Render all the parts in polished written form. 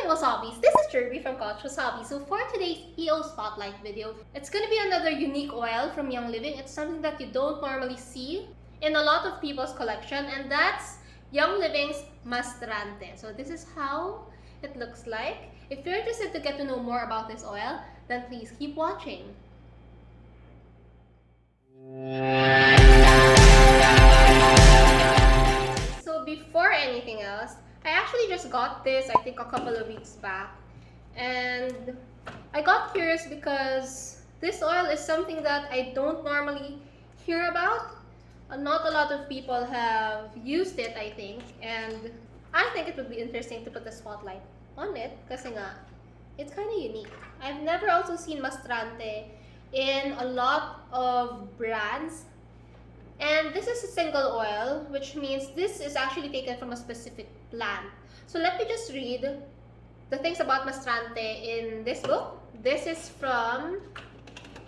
Wasabis, this is Jirbie from Couchwasabi. So for today's EO Spotlight video, it's going to be another unique oil from Young Living. It's something that you don't normally see in a lot of people's collection, and that's Young Living's Mastrante. So this is how it looks like. If you're interested to get to know more about this oil, then please keep watching. So before anything else, I actually just got this, I think a couple of weeks back, and I got curious because this oil is something that I don't normally hear about. Not a lot of people have used it, I think, and I think it would be interesting to put a spotlight on it kasi nga, it's kind of unique. I've never also seen Mastrante in a lot of brands. And this is a single oil, which means this is actually taken from a specific plant. So let me just read the things about Mastrante in this book. This is from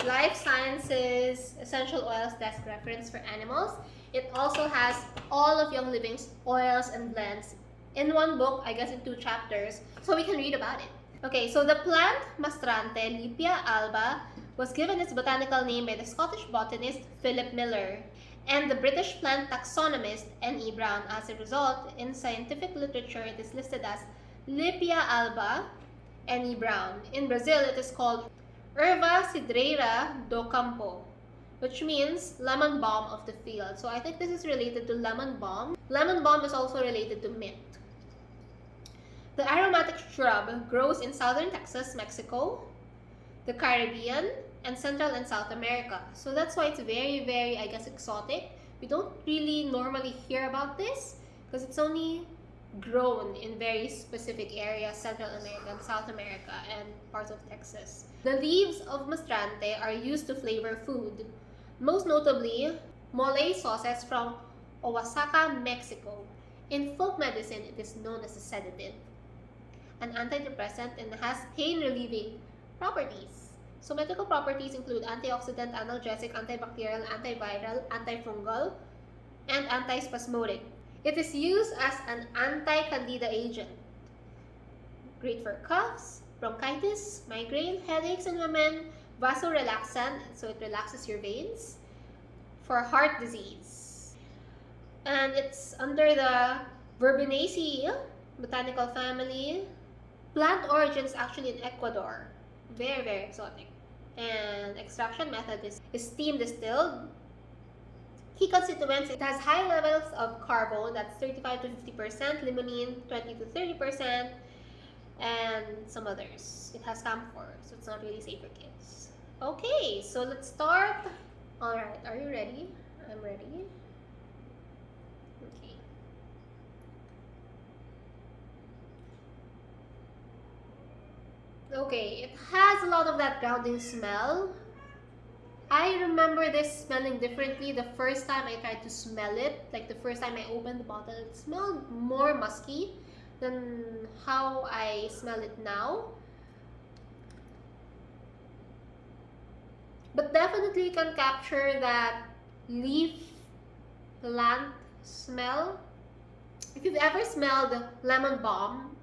Life Sciences Essential Oils Desk Reference for Animals. It also has all of Young Living's oils and blends in one book, I guess in 2 chapters, so we can read about it. Okay, so the plant Mastrante, Lipia alba, was given its botanical name by the Scottish botanist Philip Miller and the British plant taxonomist N.E. Brown. As a result, in scientific literature, it is listed as Lipia alba N.E. Brown. In Brazil, it is called Erva cidreira do campo, which means lemon balm of the field. So I think this is related to lemon balm. Lemon balm is also related to mint. The aromatic shrub grows in southern Texas, Mexico, the Caribbean, and Central and South America. So that's why it's very, very, I guess, exotic. We don't really normally hear about this because it's only grown in very specific areas, Central America and South America and parts of Texas. The leaves of Mastrante are used to flavor food, most notably mole sauces from Oaxaca, Mexico. In folk medicine, it is known as a sedative, an antidepressant, and has pain-relieving properties. So medical properties include antioxidant, analgesic, antibacterial, antiviral, antifungal, and antispasmodic. It is used as an anti-candida agent. Great for coughs, bronchitis, migraine, headaches in women, vasorelaxant, so it relaxes your veins, for heart disease. And it's under the Verbenaceae botanical family. Plant origins actually in Ecuador. Very, very exotic. And extraction method is steam distilled. Key constituents, it has high levels of carbon, that's 35 to 50%, limonene 20 to 30%, and some others. It has camphor, so it's not really safe for kids. Okay, so let's start. Alright, are you ready? I'm ready. Okay. Okay, it has a lot of that grounding smell. I remember this smelling differently the first time I tried to smell it. Like the first time I opened the bottle, it smelled more musky than how I smell it now. But definitely can capture that leaf plant smell. If you've ever smelled lemon balm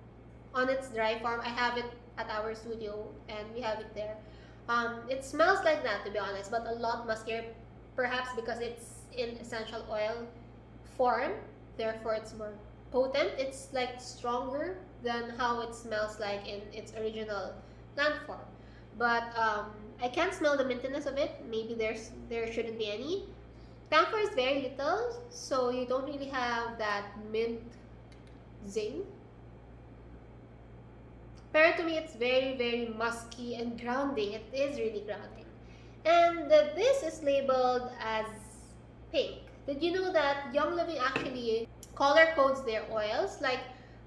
on its dry form, I have it at our studio and we have it there. It smells like that, to be honest, but a lot muskier, perhaps because it's in essential oil form, therefore it's more potent. It's like stronger than how it smells like in its original plant form. But I can't smell the mintiness of it. Maybe there shouldn't be any. Camphor is very little, so you don't really have that mint zing. Pero to me, it's very, very musky and grounding. It is really grounding. And this is labeled as pink. Did you know that Young Living actually color codes their oils? Like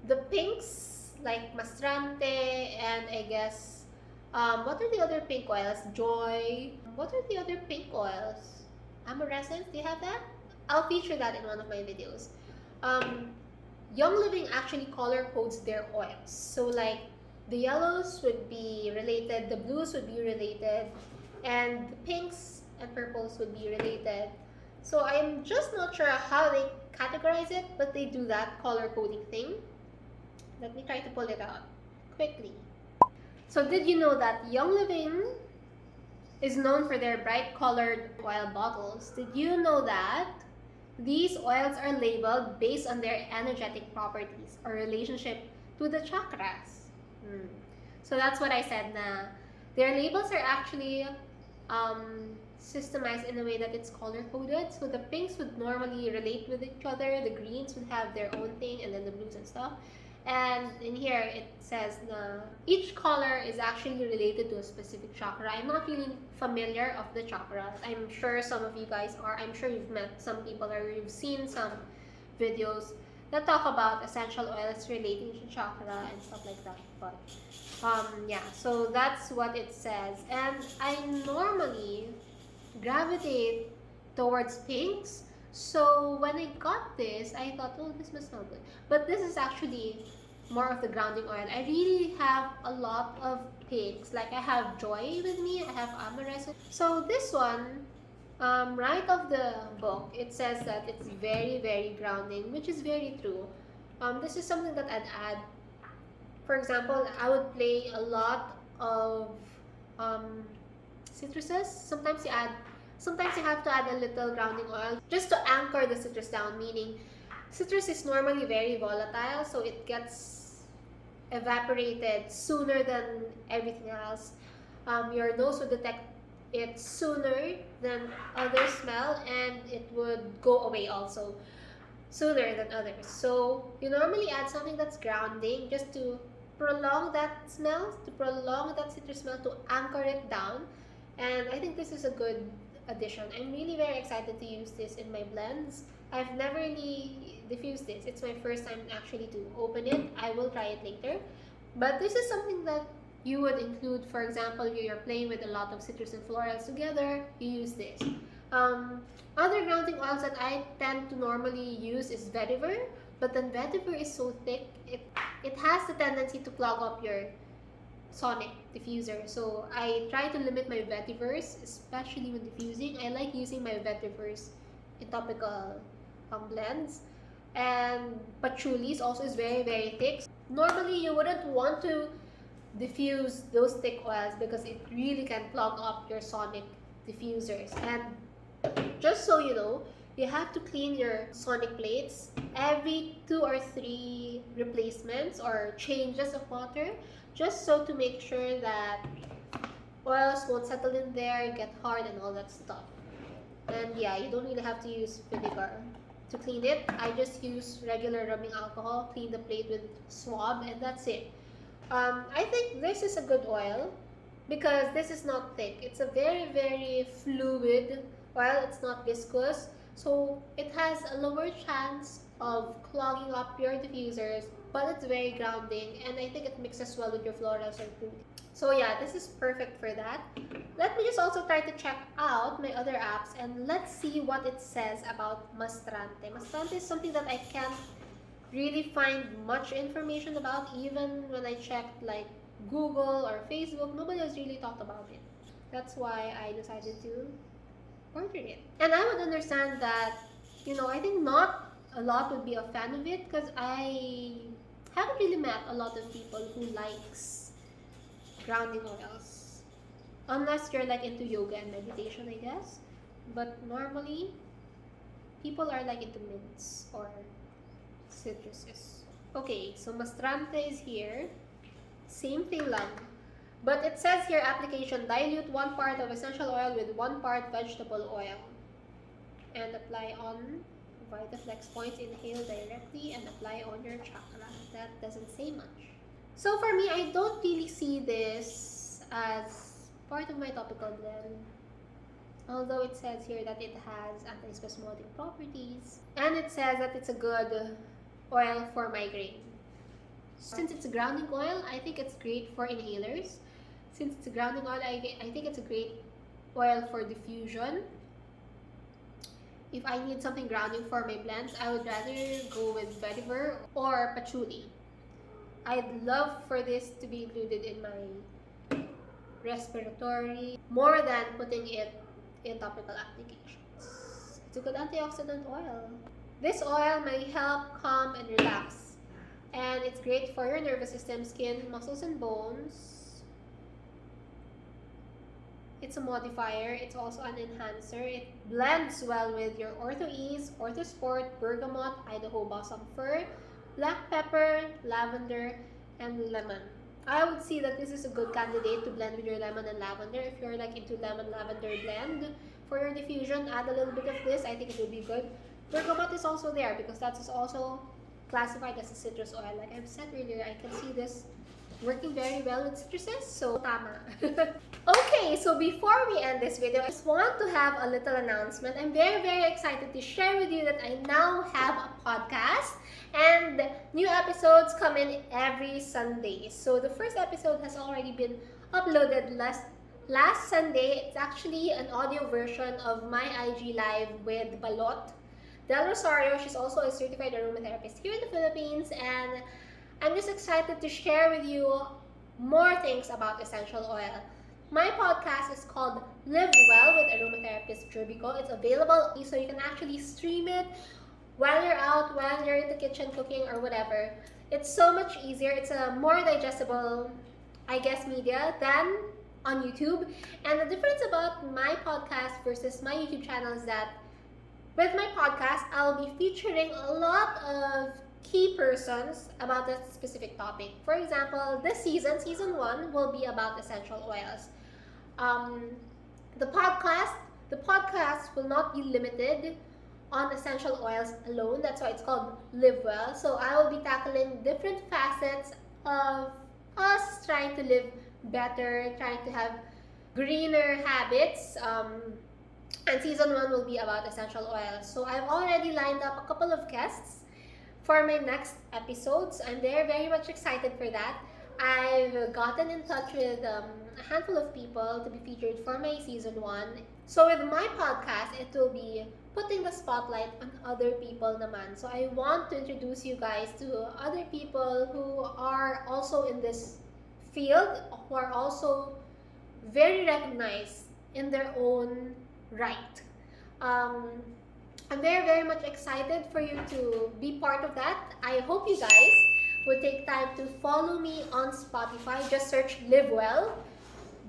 the pinks, like Mastrante, and I guess, what are the other pink oils? Joy. What are the other pink oils? Amorescence, do you have that? I'll feature that in one of my videos. Young Living actually color codes their oils. So like, the yellows would be related, the blues would be related, and the pinks and purples would be related. So I'm just not sure how they categorize it, but they do that color coding thing. Let me try to pull it out quickly. So did you know that Young Living is known for their bright colored oil bottles? Did you know that these oils are labeled based on their energetic properties or relationship to the chakras? So that's what I said na their labels are actually systemized in a way that it's color coded. So the pinks would normally relate with each other, the greens would have their own thing, and then the blues and stuff. And in here it says na each color is actually related to a specific chakra. I'm not really familiar of the chakras. I'm sure some of you guys are. I'm sure you've met some people or you've seen some videos that talk about essential oils relating to chakra and stuff like that. But yeah, so that's what it says. And I normally gravitate towards pinks. So when I got this, I thought, oh, this must smell good. But this is actually more of the grounding oil. I really have a lot of pinks. Like I have Joy with me, I have Amaretto. So this one, right off the book, it says that it's very, very grounding, which is very true. This is something that I'd add. For example, I would play a lot of citruses. Sometimes you have to add a little grounding oil just to anchor the citrus down, meaning citrus is normally very volatile, so it gets evaporated sooner than everything else. Your nose would detect it sooner than other smell, and it would go away also sooner than others. So you normally add something that's grounding just to prolong that smell, to prolong that citrus smell, to anchor it down. And I think this is a good addition. I'm really very excited to use this in my blends. I've never really diffused this. It's my first time actually to open it. I will try it later. But this is something that you would include. For example, you're playing with a lot of citrus and florals together, you use this. Other grounding oils that I tend to normally use is vetiver, but then vetiver is so thick, it has the tendency to clog up your sonic diffuser. So I try to limit my vetivers, especially when diffusing. I like using my vetivers in topical blends. And patchouli also is very, very thick. Normally, you wouldn't want to diffuse those thick oils because it really can clog up your sonic diffusers. And just so you know, you have to clean your sonic plates every 2 or 3 replacements or changes of water, just so to make sure that oils won't settle in there, get hard and all that stuff. And yeah, you don't really have to use vinegar to clean it. I just use regular rubbing alcohol, clean the plate with swab, and that's it. I think this is a good oil because this is not thick. It's a very, very fluid oil. It's not viscous. So it has a lower chance of clogging up your diffusers, but it's very grounding, and I think it mixes well with your florals or fruit. So yeah, this is perfect for that. Let me just also try to check out my other apps, and let's see what it says about Mastrante. Mastrante is something that I can't really find much information about. Even when I checked like Google or Facebook, nobody has really talked about it. That's why I decided to order it. And I would understand that, I think not a lot would be a fan of it because I haven't really met a lot of people who likes grounding oils. Unless you're like into yoga and meditation, I guess. But normally, people are like into mints or citruses. Okay, so Mastrante is here. Same thing lang. But it says here, application, dilute 1 part of essential oil with 1 part vegetable oil. And apply on Vitaflex points, inhale directly and apply on your chakra. That doesn't say much. So for me, I don't really see this as part of my topical blend. Although it says here that it has antispasmodic properties. And it says that it's a good oil for migraine. Since it's a grounding oil, I think it's great for inhalers. Since it's a grounding oil, I think it's a great oil for diffusion. If I need something grounding for my blends, I would rather go with vetiver or patchouli. I'd love for this to be included in my respiratory more than putting it in topical applications. It's a good antioxidant oil. This oil may help calm and relax And it's great for your nervous system, skin, muscles, and bones. It's a modifier. It's also an enhancer. It blends well with your Ortho-Ease, Orthosport, Bergamot, Idaho Balsam Fir, black pepper, lavender, and lemon. I would see that this is a good candidate to blend with your lemon and lavender. If you're like into lemon-lavender blend for your diffusion, add a little bit of this. I think it will be good. Bergamot is also there because that is also classified as a citrus oil. Like I've said earlier, I can see this working very well with citruses, so tama. Okay, so before we end this video, I just want to have a little announcement. I'm very excited to share with you that I now have a podcast and new episodes come in every Sunday. So the first episode has already been uploaded last Sunday. It's actually an audio version of my IG live with Balot Del Rosario. She's also a certified aromatherapist here in the Philippines, and I'm just excited to share with you more things about essential oil. My podcast is called Live Well with Aromatherapist Jirbie Go. It's available so you can actually stream it while you're out, while you're in the kitchen cooking or whatever. It's so much easier. It's a more digestible, I guess, media than on YouTube. And the difference about my podcast versus my YouTube channel is that with my podcast, I'll be featuring a lot of key persons about a specific topic. For example, this season 1, will be about essential oils. The podcast will not be limited on essential oils alone. That's why it's called Live Well. So I will be tackling different facets of us trying to live better, trying to have greener habits. And season 1 will be about essential oils. So I've already lined up a couple of guests for my next episodes. I'm very much excited for that. I've gotten in touch with a handful of people to be featured for my season 1. So with my podcast, it will be putting the spotlight on other people naman. So I want to introduce you guys to other people who are also in this field, who are also very recognized in their own right. I'm very much excited for you to be part of that. I hope you guys would take time to follow me on Spotify. Just search Live Well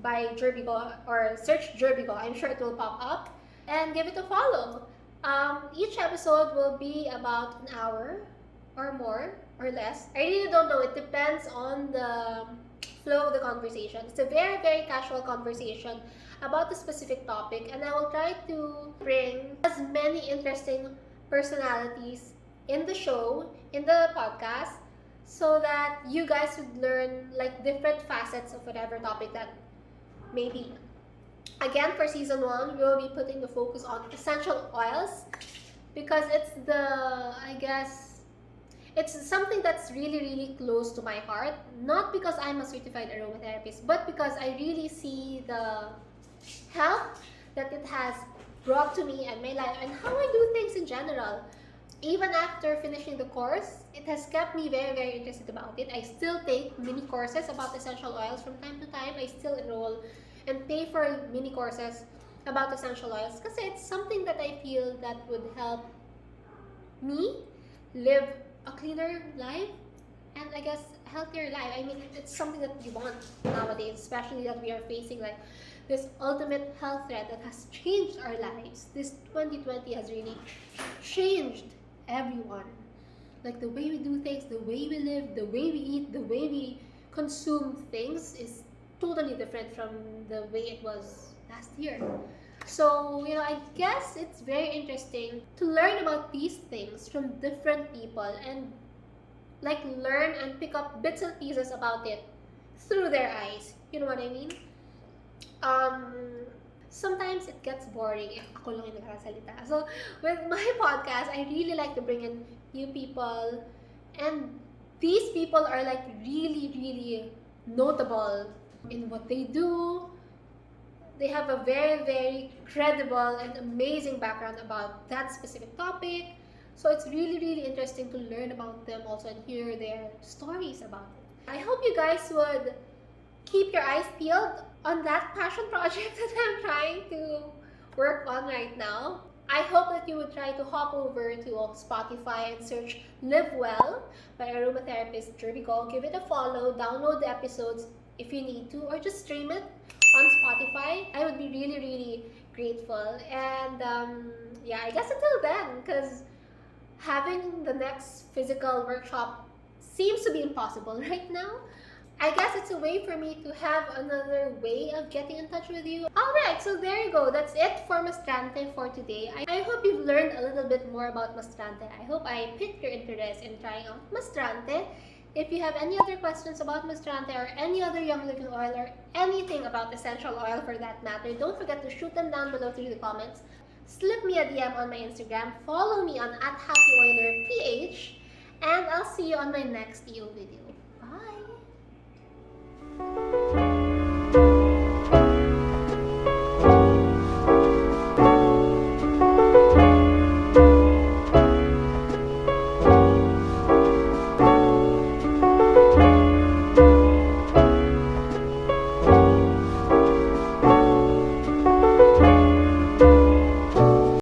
by Jirbie Go, or search Jirbie Go. I'm sure it will pop up, and give it a follow. Each episode will be about an hour or more or less. I really don't know. It depends on the flow of the conversation. It's a very casual conversation about a specific topic, and I will try to bring as many interesting personalities in the show, in the podcast, so that you guys would learn like different facets of whatever topic that may be. Again, for season 1, we will be putting the focus on essential oils because it's it's something that's really close to my heart. Not because I'm a certified aromatherapist, but because I really see the help that it has brought to me and my life and how I do things in general. Even after finishing the course, it has kept me very interested about it. I still take mini courses about essential oils from time to time. I still enroll and pay for mini courses about essential oils because it's something that I feel that would help me live a cleaner life and I guess healthier life. I mean, it's something that we want nowadays, especially that we are facing like this ultimate health threat that has changed our lives. This 2020 has really changed everyone. Like the way we do things, the way we live, the way we eat, the way we consume things is totally different from the way it was last year. So, I guess it's very interesting to learn about these things from different people and like learn and pick up bits and pieces about it through their eyes. You know what I mean? Sometimes it gets boring if ako lang yung nagsasalita. So, with my podcast, I really like to bring in new people, and these people are like really notable in what they do. They have a very credible and amazing background about that specific topic. So it's really interesting to learn about them also and hear their stories about it. I hope you guys would keep your eyes peeled on that passion project that I'm trying to work on right now. I hope that you would try to hop over to Spotify and search Live Well by Aromatherapist Jirbie Go. Give it a follow, download the episodes if you need to, or just stream it on Spotify. I would be really, really grateful. And yeah, I guess until then, because having the next physical workshop seems to be impossible right now. I guess it's a way for me to have another way of getting in touch with you. Alright, so there you go. That's it for Mastrante for today. I hope you've learned a little bit more about Mastrante. I hope I piqued your interest in trying out Mastrante. If you have any other questions about Mastrante or any other Young Living oil or anything about essential oil for that matter, don't forget to shoot them down below through the comments. Slip me a DM on my Instagram. Follow me on @HappyOilerPH. And I'll see you on my next EO video.